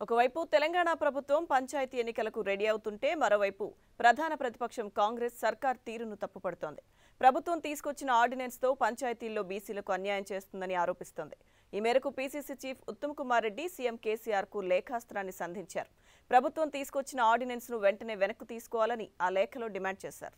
ఒకవైపు తెలంగాణ ప్రభుత్వం పంచాయతీ ఎన్నికలకు రెడీ అవుతుంటే మరోవైపు ప్రధాన ప్రతిపక్షం కాంగ్రెస్ సర్కార్ తీరును తప్పుపడుతోంది. ప్రభుత్వం తీసుకొచ్చిన ఆర్డినెన్స్తో పంచాయతీల్లో బీసీలకు అన్యాయం చేస్తుందని ఆరోపిస్తోంది. ఈ మేరకు PCC chief Uttam Kumar Reddy CM కేసీఆర్కు లేఖాస్త్రాన్ని సంధించారు. ప్రభుత్వం తీసుకొచ్చిన ఆర్డినెన్స్ను వెంటనే వెనక్కు తీసుకోవాలని ఆ లేఖలో డిమాండ్ చేశారు.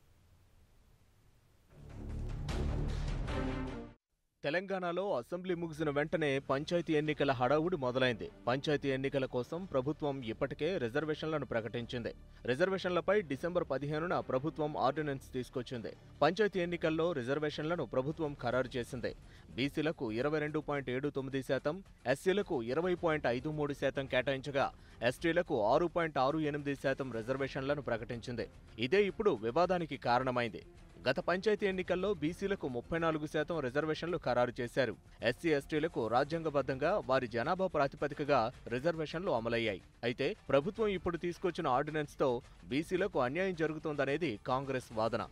తెలంగాణలో అసెంబ్లీ ముగిసిన వెంటనే పంచాయతీ ఎన్నికల హడావుడి మొదలైంది. పంచాయతీ ఎన్నికల కోసం ప్రభుత్వం ఇప్పటికే రిజర్వేషన్లను ప్రకటించింది. రిజర్వేషన్లపై డిసెంబర్ 15న ప్రభుత్వం ఆర్డినెన్స్ తీసుకొచ్చింది. పంచాయతీ ఎన్నికల్లో రిజర్వేషన్లను ప్రభుత్వం ఖరారు చేసింది. బీసీలకు 22.79%, ఎస్సీలకు 20.53% కేటాయించగా ఎస్టీలకు 6.68% రిజర్వేషన్లను ప్రకటించింది. ఇదే ఇప్పుడు వివాదానికి కారణమైంది. గత పంచాయతీ ఎన్నికల్లో బీసీలకు 34% రిజర్వేషన్లు ఖరారు చేశారు. ఎస్సీ ఎస్టీలకు రాజ్యాంగబద్ధంగా వారి జనాభా ప్రాతిపదికగా రిజర్వేషన్లు అమలయ్యాయి. అయితే ప్రభుత్వం ఇప్పుడు తీసుకొచ్చిన ఆర్డినెన్స్తో బీసీలకు అన్యాయం జరుగుతోందనేది కాంగ్రెస్ వాదన.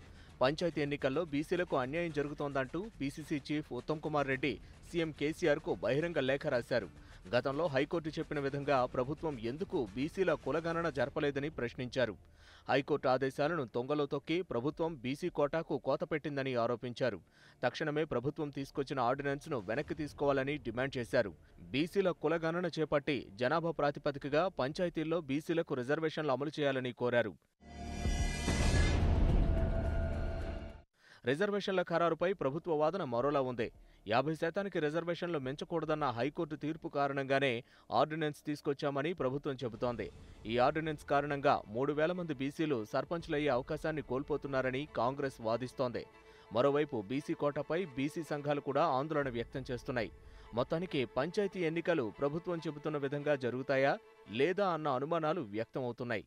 పంచాయతీ ఎన్నికల్లో బీసీలకు అన్యాయం జరుగుతోందంటూ PCC chief Uttam Kumar Reddy CM కేసీఆర్కు బహిరంగ లేఖ రాశారు. గతంలో హైకోర్టు చెప్పిన విధంగా ప్రభుత్వం ఎందుకు బీసీల కులగణన జరపలేదని ప్రశ్నించారు. హైకోర్టు ఆదేశాలను తొంగలో తొక్కి ప్రభుత్వం బీసీ కోటాకు కోత పెట్టిందని ఆరోపించారు. తక్షణమే ప్రభుత్వం తీసుకొచ్చిన ఆర్డినెన్స్ను వెనక్కి తీసుకోవాలని డిమాండ్ చేశారు. బీసీల కులగణన చేపట్టి జనాభా ప్రాతిపదికగా పంచాయతీల్లో బీసీలకు రిజర్వేషన్లు అమలు చేయాలని కోరారు. రిజర్వేషన్ల ఖరారుపై ప్రభుత్వ వాదన మరోలా ఉంది. 50% రిజర్వేషన్లు మించకూడదన్న హైకోర్టు తీర్పు కారణంగానే ఆర్డినెన్స్ తీసుకొచ్చామని ప్రభుత్వం చెబుతోంది. ఈ ఆర్డినెన్స్ కారణంగా 3,000 మంది బీసీలు సర్పంచ్లయ్యే అవకాశాన్ని కోల్పోతున్నారని కాంగ్రెస్ వాదిస్తోంది. మరోవైపు బీసీ కోటాపై బీసీ సంఘాలు కూడా ఆందోళన వ్యక్తం చేస్తున్నాయి. మొత్తానికి పంచాయతీ ఎన్నికలు ప్రభుత్వం చెబుతున్న విధంగా జరుగుతాయా లేదా అన్న అనుమానాలు వ్యక్తమవుతున్నాయి.